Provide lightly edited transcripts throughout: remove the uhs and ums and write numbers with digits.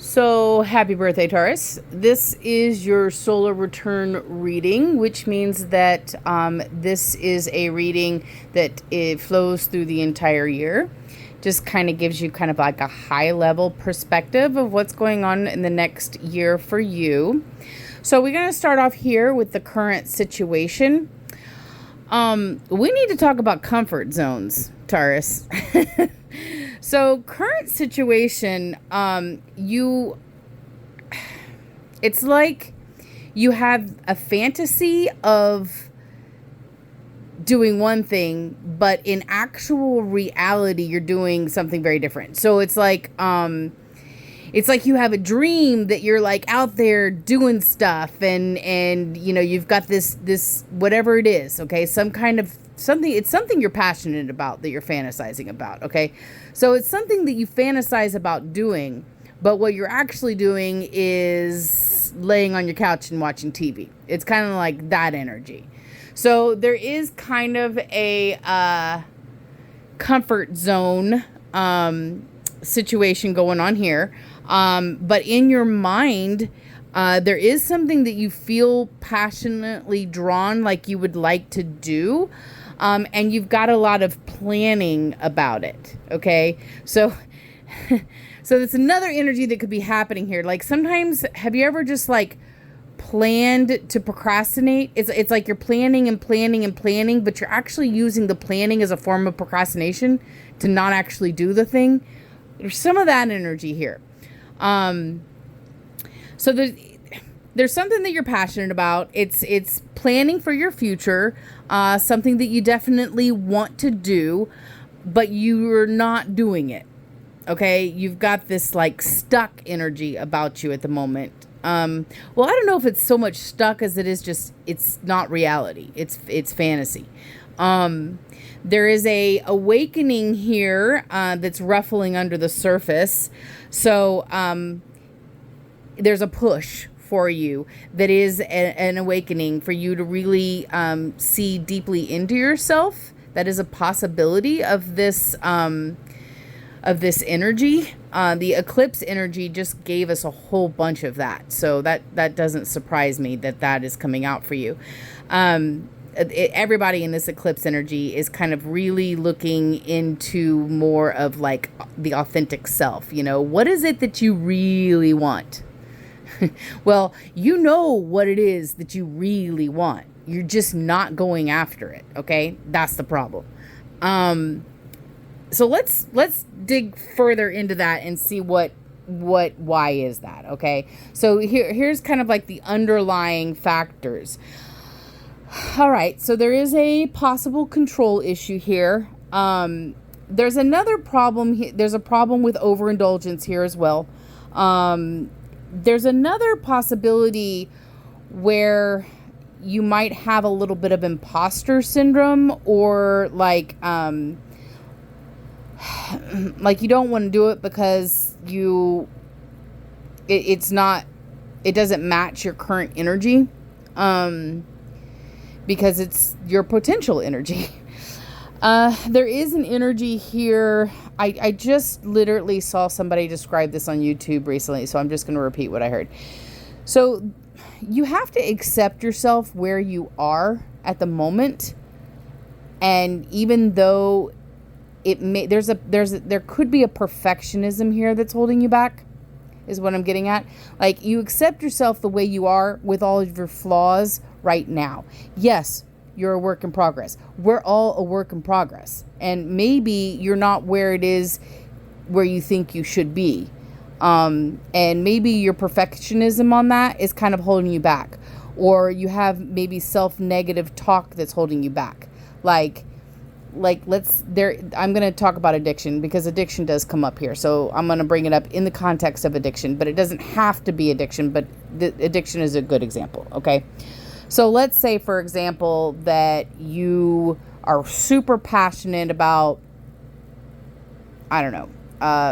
So, happy birthday, Taurus. This is your solar return reading, which means that this is a reading that it flows through the entire year. Just kind of gives you kind of like a high level perspective of what's going on in the next year for you. So, we're going to start off here with the current situation. We need to talk about comfort zones, Taurus. So current situation, it's like you have a fantasy of doing one thing, but in actual reality, you're doing something very different. So it's like you have a dream that you're like out there doing stuff and you've got this whatever it is, okay? It's something you're passionate about that you're fantasizing about, okay? So it's something that you fantasize about doing, but what you're actually doing is laying on your couch and watching TV. It's kind of like that energy. So there is kind of a comfort zone situation going on here. But in your mind, there is something that you feel passionately drawn, like you would like to do. And you've got a lot of planning about it. Okay. So that's another energy that could be happening here. Like sometimes, have you ever just like planned to procrastinate? It's like you're planning and planning and planning, but you're actually using the planning as a form of procrastination to not actually do the thing. There's some of that energy here. So there's something that you're passionate about. It's planning for your future, something that you definitely want to do, but you're not doing it. Okay, you've got this like stuck energy about you at the moment. Well, I don't know if it's so much stuck as it is just it's not reality. It's fantasy. There is a awakening here that's ruffling under the surface. So there's a push for you that is an awakening for you to really see deeply into yourself. That is a possibility of this energy. The eclipse energy just gave us a whole bunch of that, so that doesn't surprise me that is coming out for you. Everybody in this eclipse energy is kind of really looking into more of like the authentic self. What is it that you really want? Well, you know what it is that you really want. You're just not going after it, okay? That's the problem. So let's dig further into that and see why is that, okay? So here's kind of like the underlying factors. All right, so there is a possible control issue here. There's another problem. There's a problem with overindulgence here as well. There's another possibility where you might have a little bit of imposter syndrome, or like you don't want to do it because it doesn't match your current energy, because it's your potential energy. There is an energy here. I just literally saw somebody describe this on YouTube recently, so I'm just going to repeat what I heard. So you have to accept yourself where you are at the moment, and even though there could be a perfectionism here that's holding you back, is what I'm getting at. Like, you accept yourself the way you are with all of your flaws right now. Yes, you're a work in progress. We're all a work in progress. And maybe you're not where it is where you think you should be. And maybe your perfectionism on that is kind of holding you back. Or you have maybe self-negative talk that's holding you back. I'm going to talk about addiction, because addiction does come up here. So I'm going to bring it up in the context of addiction, but it doesn't have to be addiction, but addiction is a good example. Okay. So let's say, for example, that you are super passionate about, I don't know,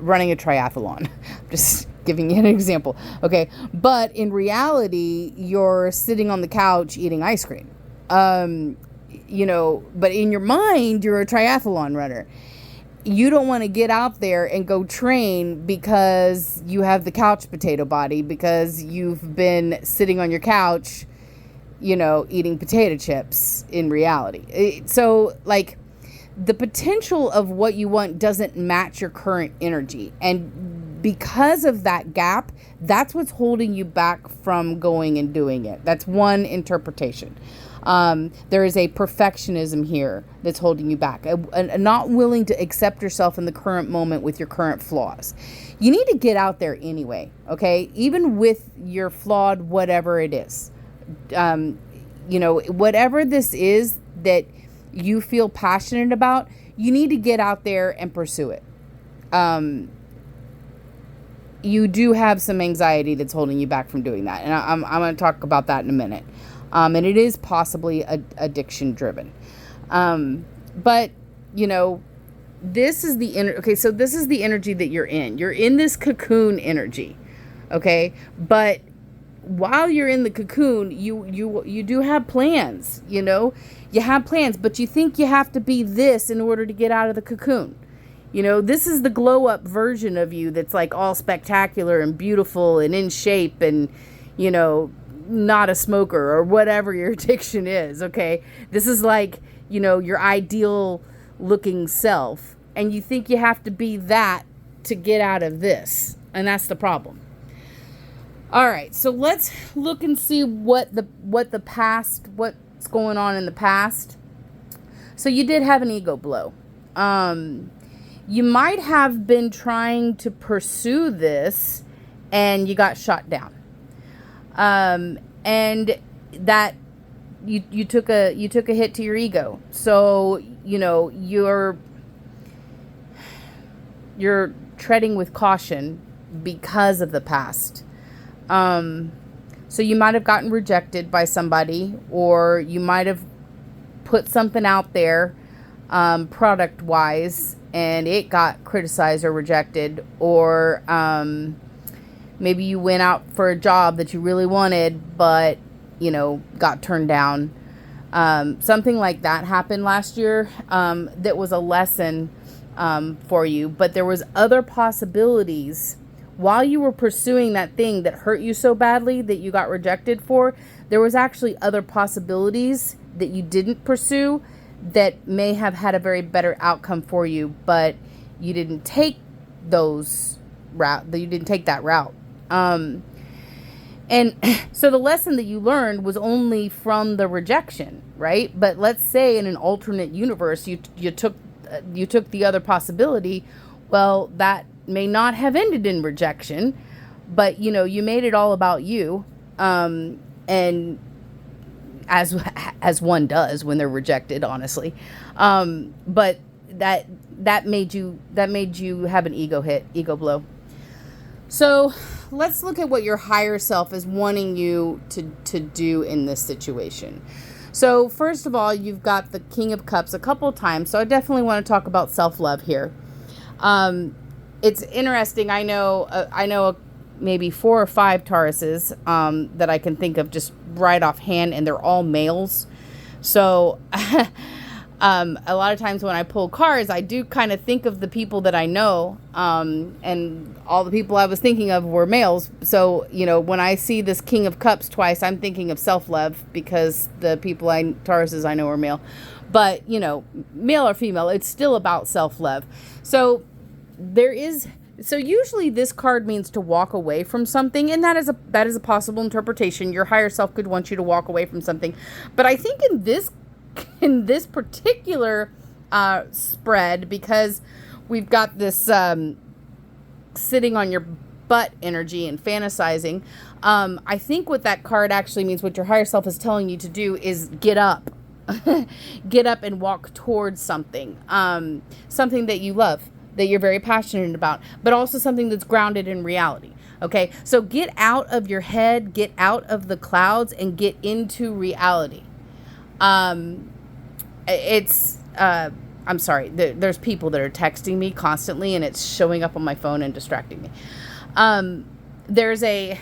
running a triathlon. Just giving you an example. Okay. But in reality, you're sitting on the couch eating ice cream. But in your mind, you're a triathlon runner. you don't want to get out there and go train because you have the couch potato body, because you've been sitting on your couch, eating potato chips in reality. So, like, the potential of what you want doesn't match your current energy. And because of that gap, that's what's holding you back from going and doing it. That's one interpretation. There is a perfectionism here that's holding you back, a not willing to accept yourself in the current moment with your current flaws. You need to get out there anyway, okay? Even with your flawed whatever it is. Whatever this is that you feel passionate about, you need to get out there and pursue it. You do have some anxiety that's holding you back from doing that. And I'm going to talk about that in a minute. And it is possibly addiction driven. But, this is this is the energy that you're in. You're in this cocoon energy. Okay. But while you're in the cocoon, you do have plans, you have plans, but you think you have to be this in order to get out of the cocoon. This is the glow up version of you that's like all spectacular and beautiful and in shape and, not a smoker or whatever your addiction is. Okay. This is like, your ideal looking self. And you think you have to be that to get out of this. And that's the problem. All right. So let's look and see what's going on in the past. So you did have an ego blow. You might have been trying to pursue this and you got shot down. And that you took a hit to your ego. So, you're treading with caution because of the past. So you might have gotten rejected by somebody, or you might have put something out there, product wise, and it got criticized or rejected, or, maybe you went out for a job that you really wanted, but, got turned down. Something like that happened last year. That was a lesson for you. But there was other possibilities while you were pursuing that thing that hurt you so badly that you got rejected for. There was actually other possibilities that you didn't pursue that may have had a very better outcome for you, but you didn't take that route. And so the lesson that you learned was only from the rejection, right? But let's say in an alternate universe, you took the other possibility. Well, that may not have ended in rejection, but you made it all about you. And as one does when they're rejected, honestly. But that made you have an ego blow. So let's look at what your higher self is wanting you to do in this situation. So first of all, you've got the King of Cups a couple of times. So I definitely want to talk about self-love here. It's interesting. I know maybe 4 or 5 Tauruses that I can think of just right offhand, and they're all males. So a lot of times when I pull cards, I do kind of think of the people that I know, and all the people I was thinking of were males. So, when I see this King of Cups twice, I'm thinking of self-love because the people Tauruses I know are male. But, male or female, it's still about self-love. So usually this card means to walk away from something, and that is a possible interpretation. Your higher self could want you to walk away from something. But I think in this particular spread, because we've got this sitting on your butt energy and fantasizing, I think what that card actually means, what your higher self is telling you to do, is get up. Get up and walk towards something. Something that you love, that you're very passionate about, but also something that's grounded in reality. Okay, so get out of your head, get out of the clouds, and get into reality. I'm sorry, there's people that are texting me constantly, and it's showing up on my phone and distracting me. There's a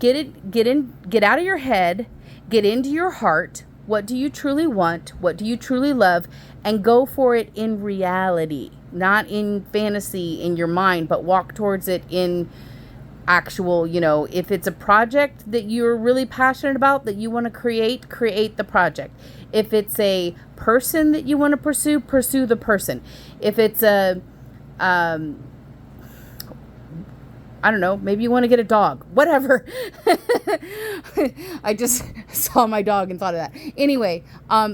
get out of your head, get into your heart, what do you truly want, what do you truly love, and go for it in reality, not in fantasy in your mind, but walk towards it in actual, if it's a project that you're really passionate about that you want to create the project. If it's a person that you want to pursue the person. If it's a I don't know, maybe you want to get a dog, whatever. I just saw my dog and thought of that. Anyway,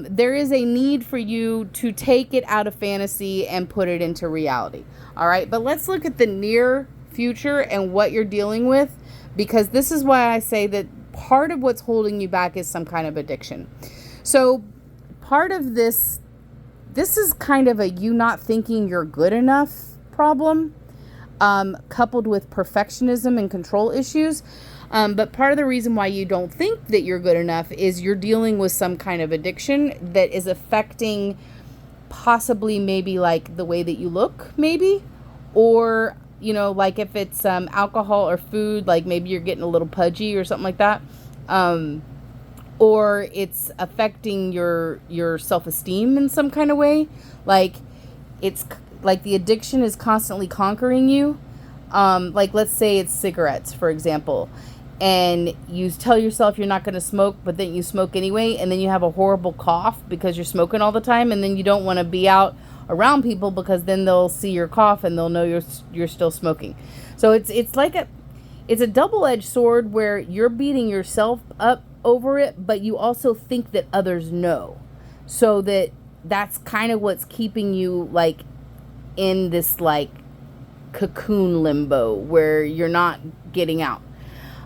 there is a need for you to take it out of fantasy and put it into reality. All right, but let's look at the near future and what you're dealing with, because this is why I say that part of what's holding you back is some kind of addiction. So part of this is kind of a you not thinking you're good enough problem. Coupled with perfectionism and control issues. But part of the reason why you don't think that you're good enough is you're dealing with some kind of addiction that is affecting possibly maybe like the way that you look, maybe, or, like if it's alcohol or food, like maybe you're getting a little pudgy or something like that. Or it's affecting your self-esteem in some kind of way. Like it's like the addiction is constantly conquering you. Like let's say it's cigarettes, for example, and you tell yourself you're not going to smoke, but then you smoke anyway, and then you have a horrible cough because you're smoking all the time, and then you don't want to be out around people because then they'll see your cough and they'll know you're still smoking. So it's like it's a double-edged sword where you're beating yourself up over it, but you also think that others know. So that's kind of what's keeping you like in this like cocoon limbo where you're not getting out.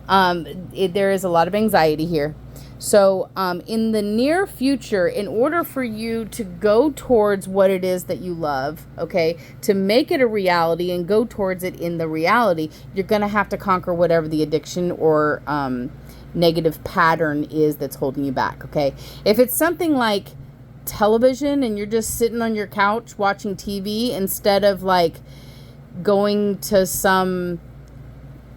There is a lot of anxiety here. So in the near future, in order for you to go towards what it is that you love, okay, to make it a reality and go towards it in the reality, you're going to have to conquer whatever the addiction or negative pattern is that's holding you back, okay? If it's something like television and you're just sitting on your couch watching TV instead of like going to some,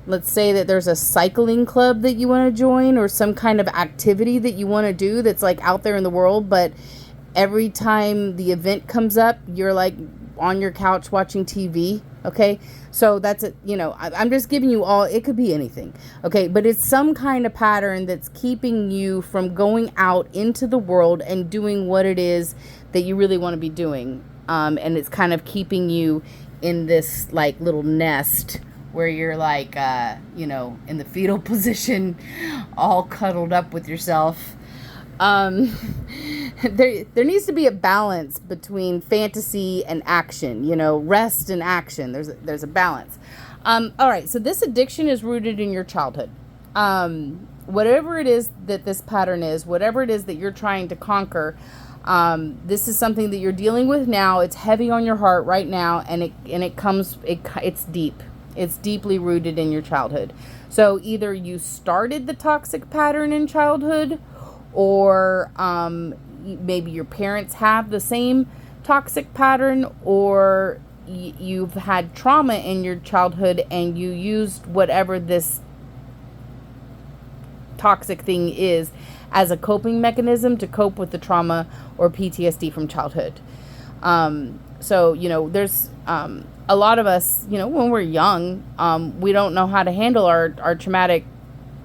let's say that there's a cycling club that you want to join or some kind of activity that you want to do that's like out there in the world, but every time the event comes up, you're like on your couch watching TV. Okay. So that's it. I'm just giving you all, it could be anything. Okay. But it's some kind of pattern that's keeping you from going out into the world and doing what it is that you really want to be doing. And it's kind of keeping you in this like little nest where you're like, in the fetal position, all cuddled up with yourself. There needs to be a balance between fantasy and action, rest and action. There's a balance. All right. So this addiction is rooted in your childhood. Whatever it is that this pattern is, whatever it is that you're trying to conquer, this is something that you're dealing with now. It's heavy on your heart right now. And it's deep. It's deeply rooted in your childhood. So either you started the toxic pattern in childhood, or maybe your parents have the same toxic pattern, or you've had trauma in your childhood and you used whatever this toxic thing is as a coping mechanism to cope with the trauma or PTSD from childhood. So, there's a lot of us, when we're young, we don't know how to handle our traumatic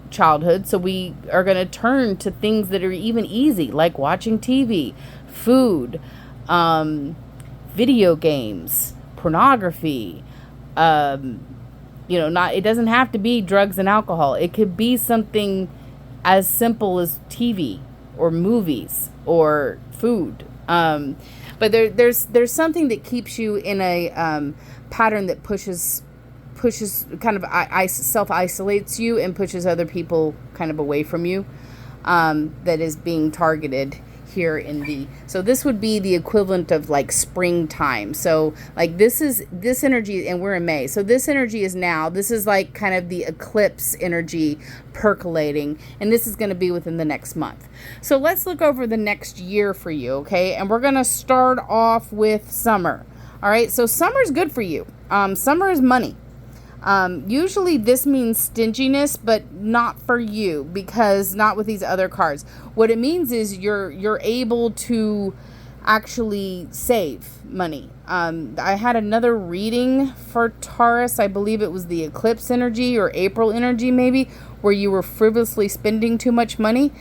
childhood, so we are going to turn to things that are even easy, like watching TV, food, video games, pornography. It doesn't have to be drugs and alcohol. It could be something as simple as TV or movies or food. But there's something that keeps you in a pattern that pushes kind of self-isolates you and pushes other people kind of away from you, that is being targeted here so this would be the equivalent of like springtime. So like this energy, and we're in May. So this energy is now, this is like kind of the eclipse energy percolating, and this is going to be within the next month. So let's look over the next year for you. Okay. And we're going to start off with summer. All right. So summer's good for you. Summer is money. Usually this means stinginess, but not for you, because not with these other cards. What it means is you're able to actually save money. I had another reading for Taurus. I believe it was the eclipse energy or April energy, maybe, where you were frivolously spending too much money.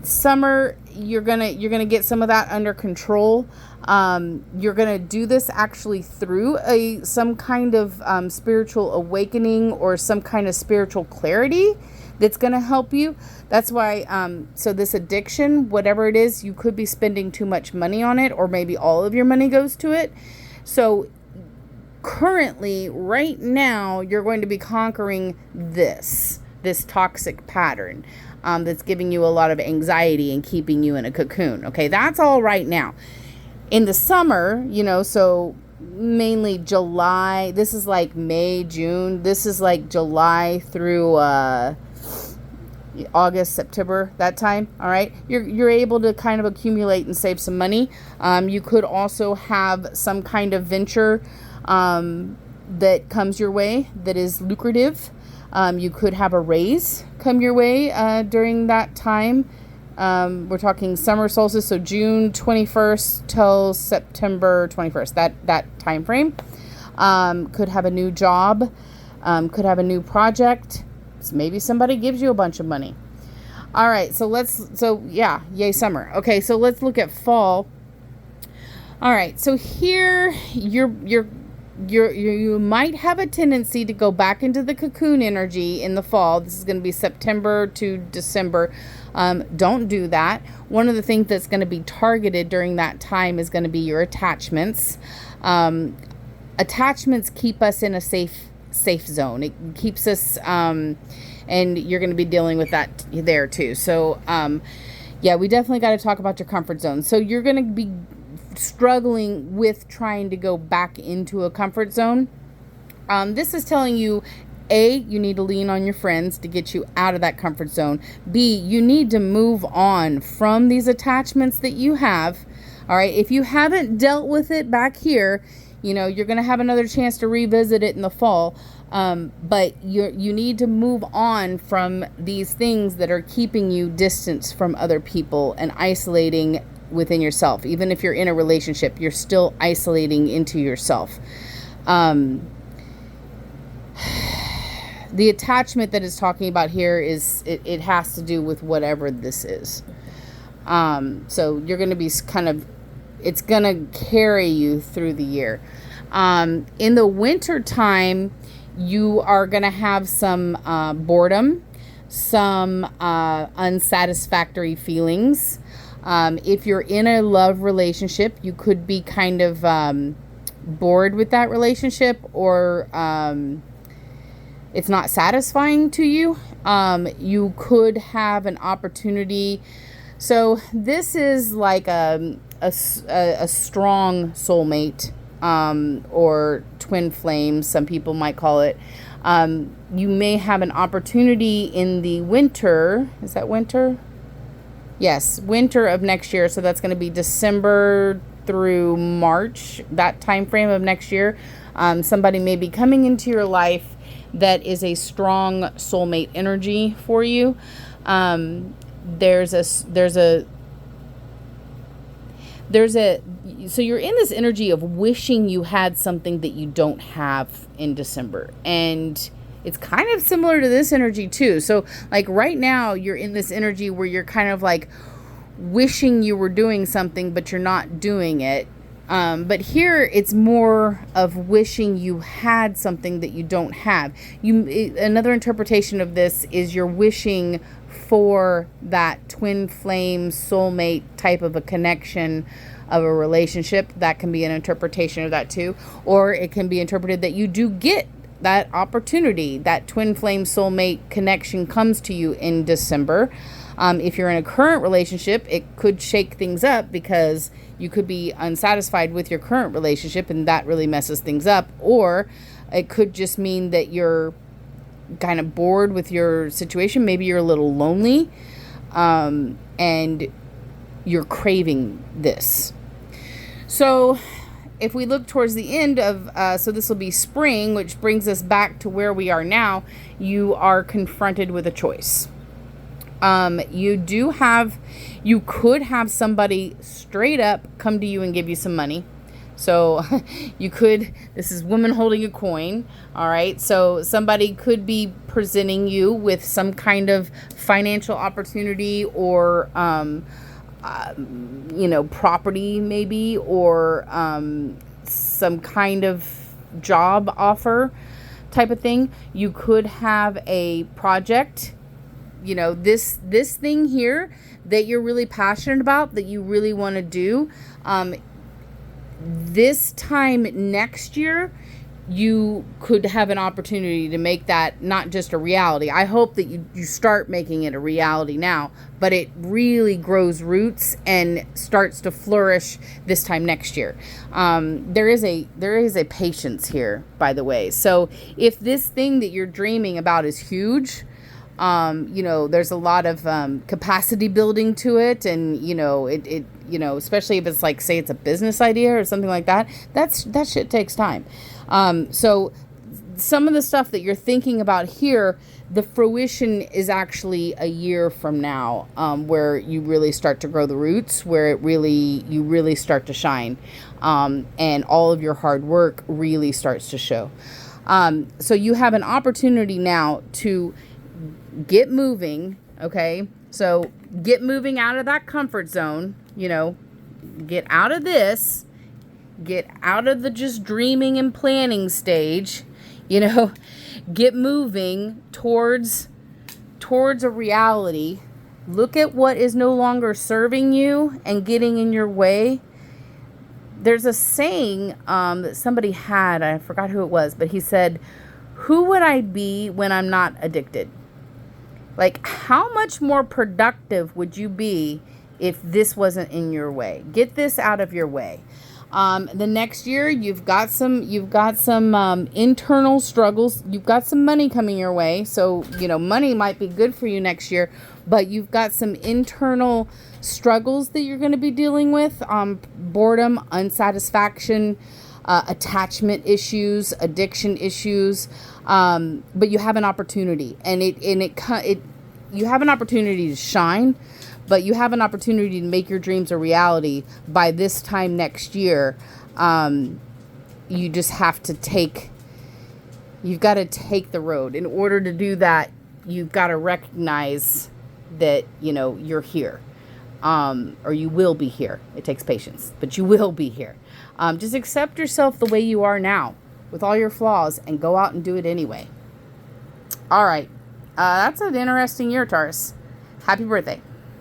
Summer, you're gonna get some of that under control. You're gonna do this actually through some kind of spiritual awakening or some kind of spiritual clarity that's gonna help you. That's why, so this addiction, whatever it is, you could be spending too much money on it, or maybe all of your money goes to it. So currently, right now, you're going to be conquering this toxic pattern that's giving you a lot of anxiety and keeping you in a cocoon. Okay, that's all right now. In the summer, so mainly July, this is like May, June, this is like July through August, September, that time. All right, you're able to kind of accumulate and save some money. You could also have some kind of venture that comes your way that is lucrative. You could have a raise come your way during that time. We're talking summer solstice, so June 21st till September 21st, that time frame. Could have a new job, could have a new project. Maybe somebody gives you a bunch of money. All right, yay summer. Okay, so let's look at fall. All right, so here you might have a tendency to go back into the cocoon energy in the fall. This is going to be September to December. Don't do that. One of the things that's going to be targeted during that time is going to be your attachments. Attachments keep us in a safe zone. It keeps us, and you're going to be dealing with that there too. So, we definitely got to talk about your comfort zone. So you're going to be struggling with trying to go back into a comfort zone. This is telling you, A, you need to lean on your friends to get you out of that comfort zone. B, you need to move on from these attachments that you have. All right, if you haven't dealt with it back here, you're going to have another chance to revisit it in the fall. But you need to move on from these things that are keeping you distance from other people and isolating within yourself. Even if you're in a relationship, you're still isolating into yourself. The attachment that it's talking about here is it has to do with whatever this is. So you're going to be it's going to carry you through the year. In the winter time, you are going to have some boredom, some unsatisfactory feelings. If you're in a love relationship, you could be kind of bored with that relationship, or it's not satisfying to you. You could have an opportunity. So this is like a strong soulmate, or twin flame, some people might call it. You may have an opportunity in the winter. Is that winter? Yes, winter of next year. So that's going to be December through March, that time frame of next year. Somebody may be coming into your life that is a strong soulmate energy for you. So you're in this energy of wishing you had something that you don't have in December. And it's kind of similar to this energy too. So like right now you're in this energy where you're kind of like wishing you were doing something, but you're not doing it. But here it's more of wishing you had something that you don't have. Another interpretation of this is you're wishing for that twin flame soulmate type of a connection of a relationship. That can be an interpretation of that too. Or it can be interpreted that you do get that opportunity, that twin flame soulmate connection comes to you in December. If you're in a current relationship, it could shake things up because you could be unsatisfied with your current relationship and that really messes things up. Or it could just mean that you're kind of bored with your situation. Maybe you're a little lonely, and you're craving this. So if we look towards the end of, so this will be spring, which brings us back to where we are now, you are confronted with a choice. You could have somebody straight up come to you and give you some money. So this is woman holding a coin. All right. So somebody could be presenting you with some kind of financial opportunity or, property maybe, or some kind of job offer type of thing. You could have a project, this thing here that you're really passionate about, that you really want to do. This time next year, you could have an opportunity to make that not just a reality. I hope that you start making it a reality now, but it really grows roots and starts to flourish this time next year. There is a patience here, by the way. So if this thing that you're dreaming about is huge, there's a lot of capacity building to it, and especially if it's like, say it's a business idea or something like that, that shit takes time. So some of the stuff that you're thinking about here, the fruition is actually a year from now, where you really start to grow the roots, where you really start to shine, and all of your hard work really starts to show. So you have an opportunity now to get moving. Okay. So get moving out of that comfort zone, get out of this, get out of the just dreaming and planning stage, get moving towards a reality. Look at what is no longer serving you and getting in your way. There's a saying that somebody had, I forgot who it was, but he said, "Who would I be when I'm not addicted?" Like, how much more productive would you be if this wasn't in your way? Get this out of your way. The next year, you've got some internal struggles. You've got some money coming your way. So, money might be good for you next year, but you've got some internal struggles that you're going to be dealing with. Boredom, unsatisfaction, attachment issues, addiction issues. But you have an opportunity, and you have an opportunity to shine, but you have an opportunity to make your dreams a reality by this time next year. You just have to you've got to take the road. In order to do that, you've got to recognize that, you're here, or you will be here. It takes patience, but you will be here. Just accept yourself the way you are now, with all your flaws, and go out and do it anyway. All right. That's an interesting year, Taurus. Happy birthday.